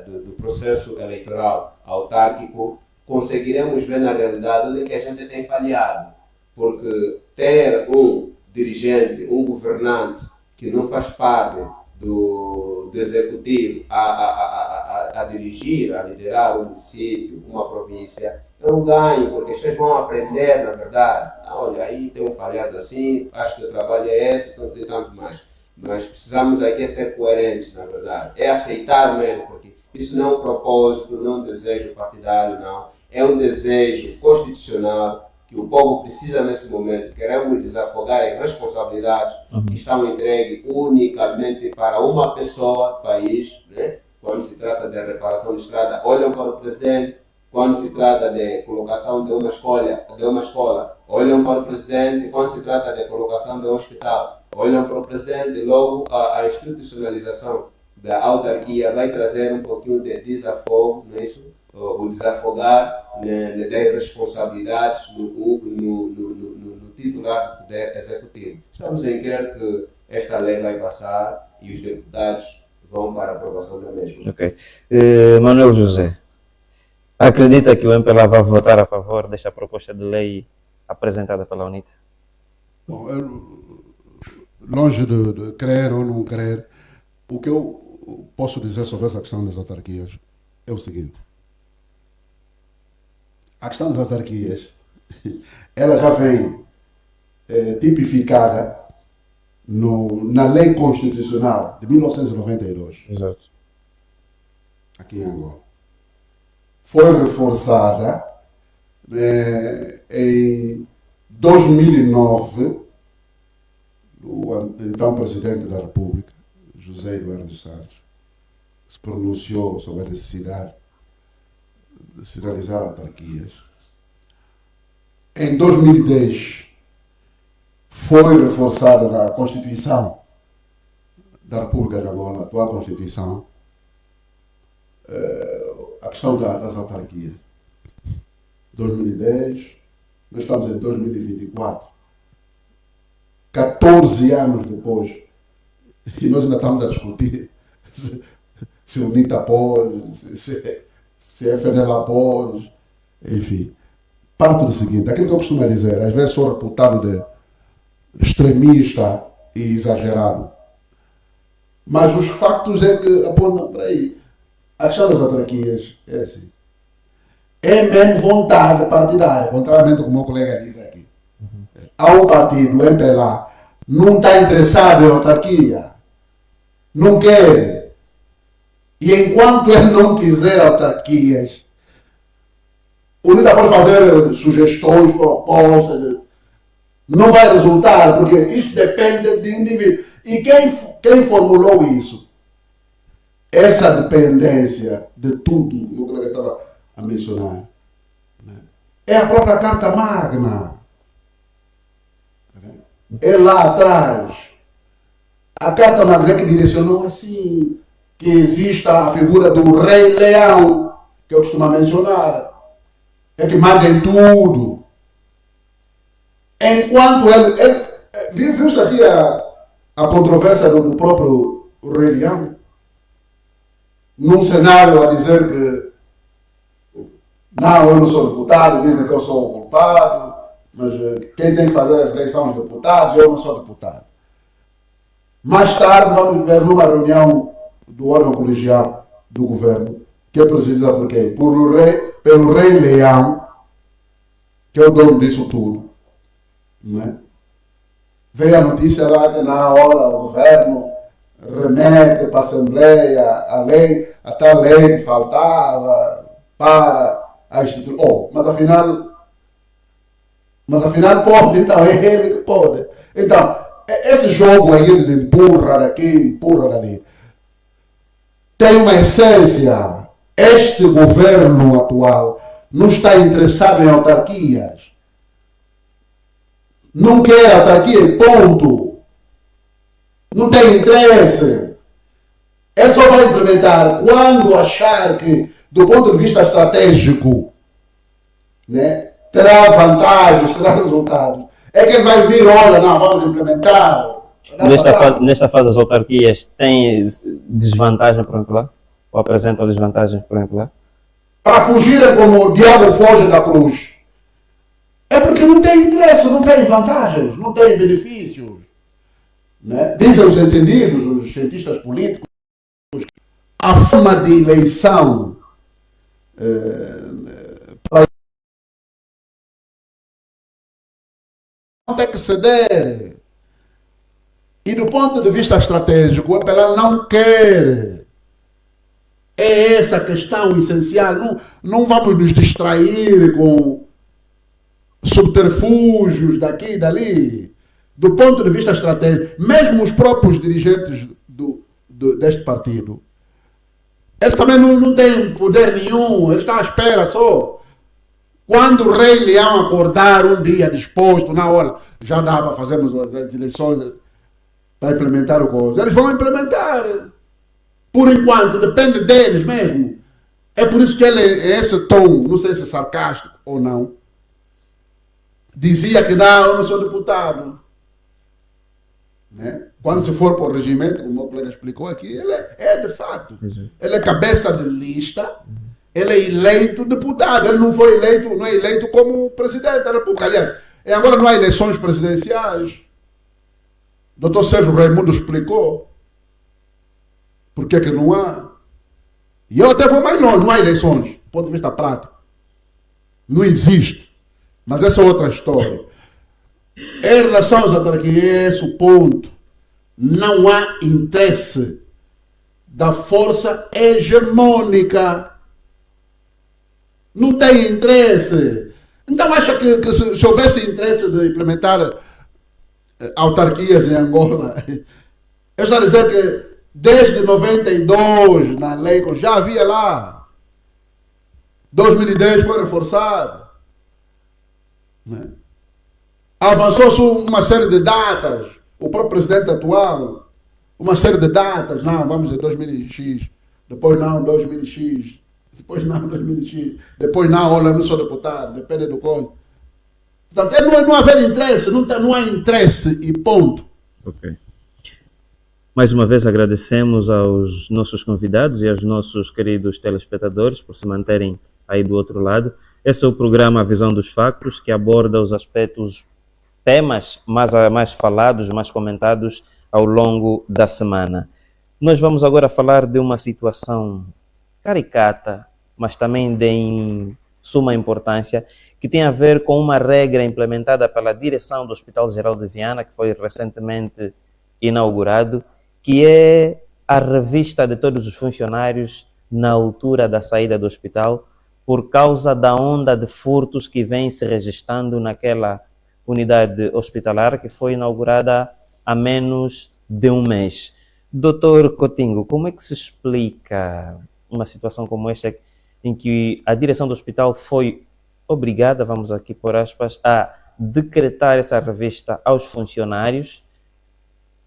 do processo eleitoral autárquico, conseguiremos ver na realidade onde é que a gente tem falhado. Porque ter um dirigente, um governante que não faz parte do executivo a dirigir, a liderar um município, uma província, é um ganho, porque as pessoas vão aprender, na verdade. Olha, aí tem um falhado assim, acho que o trabalho é esse, e tanto mais. Mas precisamos aqui ser coerentes, na verdade. É aceitar mesmo, porque isso não é um propósito, não é um desejo partidário, não. É um desejo constitucional que o povo precisa nesse momento. Queremos desafogar as responsabilidades que estão entregues unicamente para uma pessoa do país, né? Quando se trata de reparação de estrada, olham para o presidente. Quando se trata de colocação de uma escola, olham para o presidente. Quando se trata de colocação de um hospital, olham para o presidente. Logo, a institucionalização da autarquia vai trazer um pouquinho de desafogo, não é isso? O desafogar das responsabilidades no titular do poder executivo. Estamos em crer que esta lei vai passar e os deputados vão para a aprovação da mesma. Ok. Manuel José, acredita que o MPLA vai votar a favor desta proposta de lei apresentada pela UNITA? Bom, longe de crer ou não crer, o que eu posso dizer sobre essa questão das autarquias é o seguinte. A questão das autarquias, ela já vem tipificada na Lei Constitucional de 1992. Exato. Aqui em Angola. Foi reforçada em 2009, o então Presidente da República, José Eduardo dos Santos, se pronunciou sobre a necessidade de se realizar autarquias. Em 2010, foi reforçada na Constituição da República de Angola, a atual Constituição, a questão das autarquias. 2010, nós estamos em 2024, 14 anos depois, e nós ainda estamos a discutir se o UNITA pode, se a FNL pode, enfim. Parto do seguinte, aquilo que eu costumo dizer, às vezes sou reputado de extremista e exagerado, mas os factos é que apontam para aí. A questão das autarquias é assim. É mesmo vontade partidária, contrariamente ao que o meu colega diz aqui. Há um partido, o MPLA, não está interessado em autarquia. Não quer. E enquanto ele não quiser autarquias, o UNITA pode fazer sugestões, propostas, não vai resultar, porque isso depende de indivíduo. E quem formulou isso? Essa dependência de tudo, o que eu estava a mencionar, né? É a própria Carta Magna. É lá atrás. A Carta Magna que direcionou assim, que exista a figura do Rei Leão, que eu costumo mencionar. É que manda em tudo. Enquanto ele viu-se aqui a controvérsia do próprio Rei Leão, num cenário a dizer que não, eu não sou deputado, dizem que eu sou o culpado, mas quem tem que fazer as leis são os deputados, eu não sou deputado. Mais tarde vamos ver numa reunião do órgão colegial do governo, que é presidida por quem? Pelo Rei Leão, que é o dono disso tudo. Não é? Veio a notícia lá que na hora o governo remete para a Assembleia a lei, a tal lei que faltava para a instituição. Mas afinal pode, então é ele que pode. Então, esse jogo aí de empurra daqui, empurra dali, tem uma essência. Este governo atual não está interessado em autarquias. Não quer autarquia, ponto. Não tem interesse. Ele só vai implementar quando achar que, do ponto de vista estratégico, né, terá vantagens, terá resultados. É que ele vai vir, olha, não, vamos implementar. Nesta fase, as autarquias têm desvantagem, por exemplo, lá? Ou apresentam desvantagens, por exemplo, lá? Para fugirem como o diabo foge da cruz. É porque não tem interesse, não tem vantagens, não tem benefícios. Né? Dizem os entendidos, os cientistas políticos, a forma de eleição não tem que ceder. E do ponto de vista estratégico, ela não quer. É essa a questão essencial. Não vamos nos distrair com subterfúgios daqui e dali. Do ponto de vista estratégico, mesmo os próprios dirigentes deste partido, eles também não têm poder nenhum, eles estão à espera só. Quando o rei Leão acordar um dia disposto, na hora, já dá para fazermos as eleições para implementar o coisa. Eles vão implementar. Por enquanto, depende deles mesmo. É por isso que ele, esse tom, não sei se é sarcástico ou não, dizia que não, eu não sou deputado. Né? Quando se for para o regimento, como o meu colega explicou aqui, ele é de fato. Ele é cabeça de lista, ele é eleito deputado. Ele não foi eleito, não é eleito como presidente da República. Aliás, agora não há eleições presidenciais. O Dr. Sérgio Raimundo explicou por que não há. E eu até vou mais longe, não há eleições, do ponto de vista prático. Não existe. Mas essa é outra história. Em relação às autarquias, é esse o ponto. Não há interesse da força hegemônica. Não tem interesse. Então acha que se houvesse interesse de implementar autarquias em Angola, eu estou a dizer que desde 92, na lei, já havia lá. 2010 foi reforçado. Né? Avançou-se uma série de datas. O próprio presidente atual, uma série de datas. Não, vamos em 2000X. Depois não, 2000X. Depois não, 2000X. Depois não, olha, eu não sou deputado. Depende do coisa. Portanto, não haver interesse. Não há interesse e ponto. Ok. Mais uma vez agradecemos aos nossos convidados e aos nossos queridos telespectadores por se manterem aí do outro lado. Esse é o programa A Visão dos Factos, que aborda os aspectos, temas mais falados, mais comentados ao longo da semana. Nós vamos agora falar de uma situação caricata, mas também de suma importância, que tem a ver com uma regra implementada pela direção do Hospital Geral de Viana, que foi recentemente inaugurado, que é a revista de todos os funcionários na altura da saída do hospital, por causa da onda de furtos que vem se registrando naquela unidade hospitalar que foi inaugurada há menos de um mês. Doutor Coutinho, como é que se explica uma situação como esta, em que a direção do hospital foi obrigada, vamos aqui por aspas, a decretar essa revista aos funcionários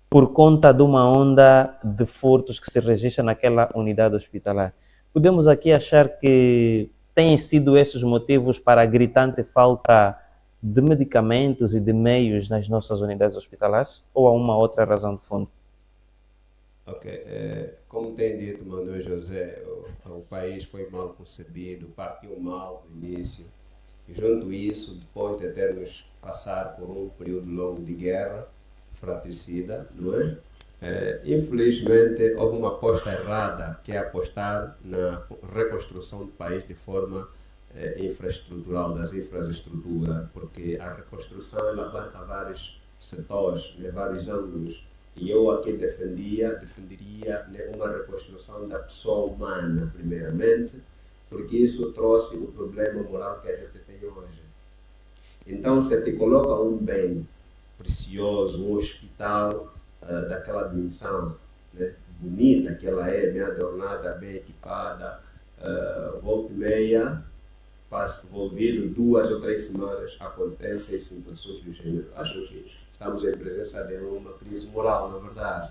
por conta de uma onda de furtos que se registra naquela unidade hospitalar? Podemos aqui achar que têm sido esses motivos para a gritante falta de medicamentos e de meios nas nossas unidades hospitalares? Ou há uma outra razão de fundo? Ok. Como tem dito Manuel José, o país foi mal concebido, partiu mal no início. E junto a isso, depois de termos passado por um período longo de guerra fratricida, não é? Infelizmente, houve uma aposta errada, que é apostar na reconstrução do país de forma infraestrutural, das infraestruturas, porque a reconstrução ela abarca vários setores, vários ângulos. E eu aqui defenderia uma reconstrução da pessoa humana, primeiramente, porque isso trouxe o problema moral que a gente tem hoje. Então, se te coloca um bem, por precioso, um hospital daquela dimensão, né? Bonita que ela é, bem adornada, bem equipada, volta e meia, faz envolvido 2 ou 3 semanas, acontecem situações do gênero. Acho que estamos em presença de uma crise moral, na verdade,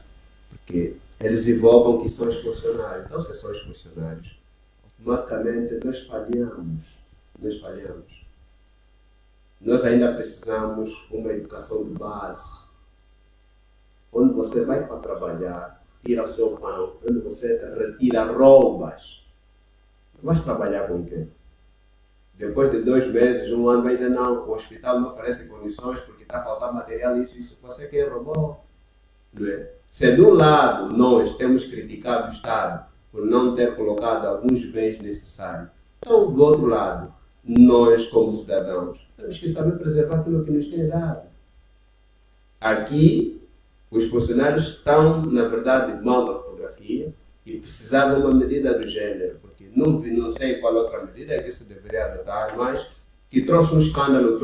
porque eles invocam que são os funcionários. Então, se são os funcionários, automaticamente nós falhamos. Nós ainda precisamos de uma educação de base, onde você vai para trabalhar, tira o seu pão, onde você retira roubas. Vais trabalhar com quem? Depois de 2 meses, 1 ano, vai dizer, não, o hospital não oferece condições porque está a faltar material, isso. Você quem roubou? Não é? Se de um lado nós temos criticado o Estado por não ter colocado alguns bens necessários, então do outro lado, nós como cidadãos, temos que saber preservar aquilo que nos tem dado. Aqui, os funcionários estão, na verdade, mal na fotografia e precisavam de uma medida do gênero, porque não sei qual outra medida que se deveria adotar, mas que trouxe um escândalo,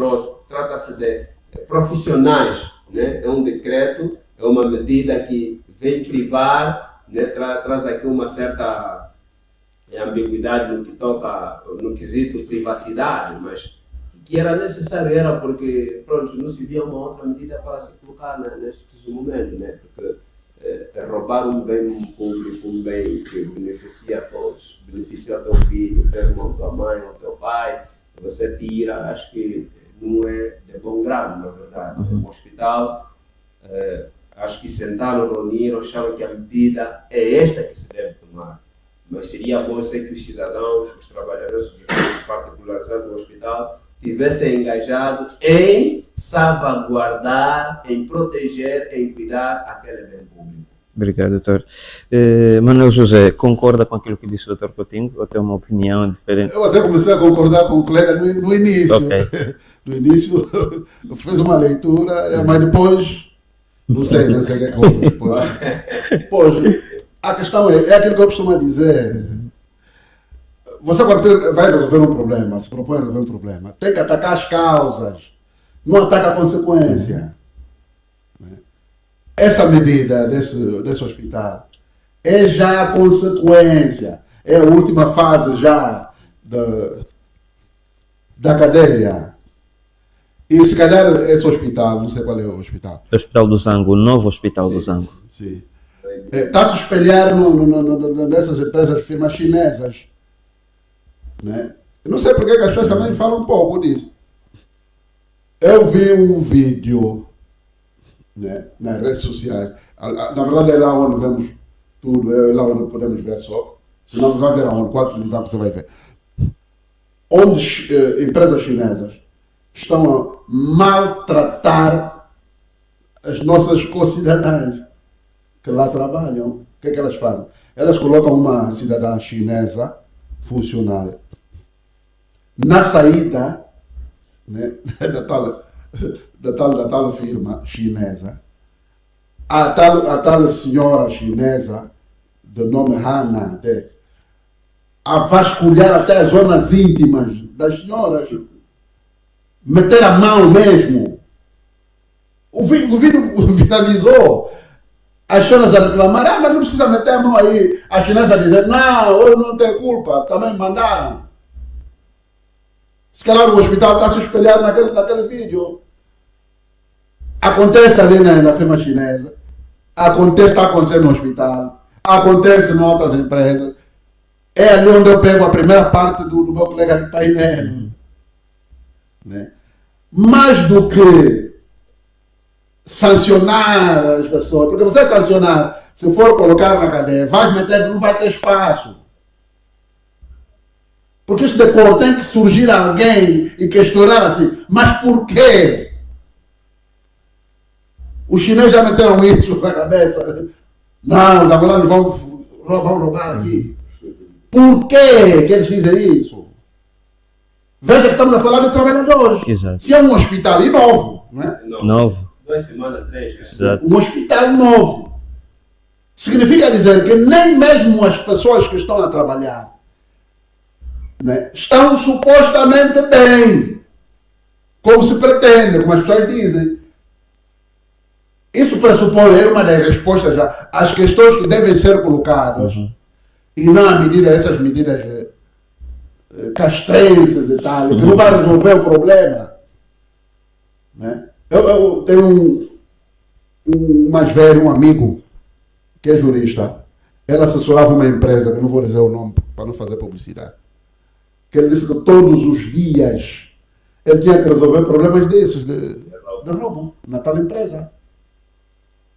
trata-se de profissionais, né? É um decreto, é uma medida que vem privar, né? Traz aqui uma certa ambiguidade no que toca no quesito privacidade, mas que era necessário, era porque pronto, não se via uma outra medida para se colocar neste momento, né? Porque roubar um bem público, um bem que beneficia a todos, beneficia o teu filho, o teu irmão, a tua mãe, o teu pai, você tira, acho que não é de bom grado, na verdade. No hospital, acho que sentaram, reuniram, acharam que a medida é esta que se deve tomar. Mas seria bom ser que os cidadãos, os trabalhadores particularizados do hospital, tivessem engajado em salvaguardar, em proteger, em cuidar aquele bem público. Obrigado, doutor. Manuel José, concorda com aquilo que disse o doutor Coutinho ou tem uma opinião diferente? Eu até comecei a concordar com o colega no início. Okay. No início, eu fiz uma leitura, mas depois, não sei o que é que houve depois. Depois, a questão é aquilo que eu costumo dizer. Você quando vai resolver um problema, se propõe a resolver um problema, tem que atacar as causas, não ataca a consequência. Essa medida desse hospital é já a consequência, é a última fase já da cadeia. E se calhar esse hospital, não sei qual é o hospital. Hospital do Zango, o novo Hospital do Zango. Sim. Está a se espelhar nessas empresas, firmas chinesas. Né? Eu não sei porque as pessoas também falam um pouco disso. Eu vi um vídeo, né, nas redes sociais. Na verdade é lá onde vemos tudo, é lá onde podemos ver só. Se não vai ver aonde, qual televisão você vai ver. Onde empresas chinesas estão a maltratar as nossas concidadãs que lá trabalham. O que é que elas fazem? Elas colocam uma cidadã chinesa, funcionária, na saída, né, da tal firma chinesa, a tal senhora chinesa, de nome Hana, a vasculhar até as zonas íntimas das senhoras, meter a mão mesmo. O vídeo viralizou. As senhoras a reclamar, mas não precisa meter a mão aí. A chinesa a dizer, não, eu não tenho culpa, também mandaram. Se calhar o hospital está se espelhando naquele vídeo. Acontece ali na firma chinesa, está acontecendo no hospital, acontece em outras empresas. É ali onde eu pego a primeira parte do meu colega de painel. Né? Mais do que sancionar as pessoas, porque você sancionar, se for colocar na cadeia, vai meter, não vai ter espaço. Porque isso depois tem que surgir alguém e questionar assim, mas por quê? Os chineses já meteram isso na cabeça. Não, os angolanos vão roubar aqui. Por quê que eles dizem isso? Veja que estamos a falar de trabalhadores. Exato. Se é um hospital novo, não é? Novo. 2 semanas, 3. Exato. Um hospital novo. Significa dizer que nem mesmo as pessoas que estão a trabalhar, né, estão supostamente bem. Como se pretende, como as pessoas dizem. Isso pressupõe uma das respostas já às questões que devem ser colocadas e não a essas medidas castrenses e tal, que não vai resolver o problema. Né? Eu tenho um mais velho, um amigo, que é jurista. Ele assessorava uma empresa, que não vou dizer o nome para não fazer publicidade, que ele disse que todos os dias ele tinha que resolver problemas desses, de roubo, na tal empresa.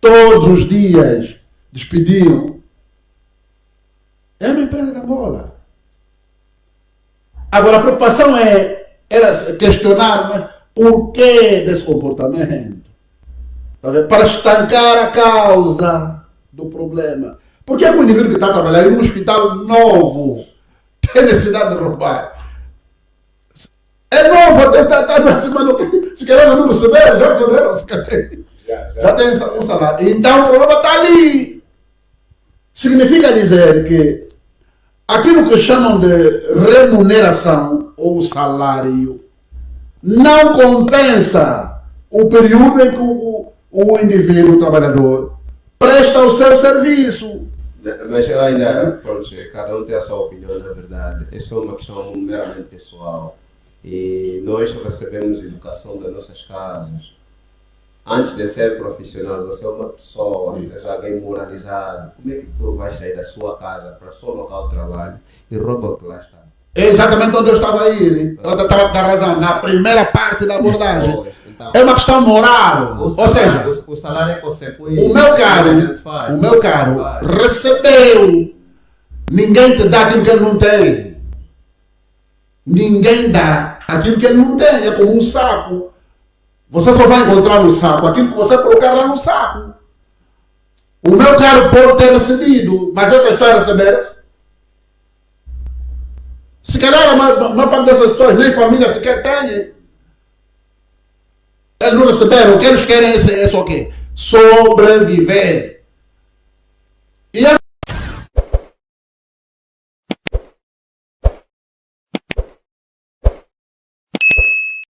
Todos os dias despediam. É uma empresa de Angola. Agora a preocupação era questionar, mas por que desse comportamento? Para estancar a causa do problema. Por que o indivíduo que está a trabalhar em um hospital novo tem necessidade de roubar? É novo, está semana. Se calhar não receberam, já receberam. Já tem um salário. Então o problema está ali. Significa dizer que aquilo que chamam de remuneração ou salário não compensa o período em que o indivíduo, o trabalhador, presta o seu serviço. Mas eu ainda, pronto, cada um tem a sua opinião, na verdade. Isso é uma questão meramente pessoal. E nós recebemos educação das nossas casas. Antes de ser profissional, você é uma pessoa, és alguém moralizado. Como é que tu vais sair da sua casa para o seu local de trabalho e rouba o que lá está? É exatamente onde eu estava a ir. Eu estava a dar razão. Na primeira parte da abordagem. Então, é uma questão moral. Ou seja, o salário é consequência. O meu caro recebeu. Ninguém te dá aquilo que ele não tem. Ninguém dá aquilo que ele não tem. É como um saco. Você só vai encontrar no saco aquilo que você colocar lá no saco. O meu caro pode ter recebido, mas essas pessoas receberam. Se calhar a maior parte dessas pessoas nem família sequer têm. Eles não receberam. O que eles querem é só o quê? Sobreviver.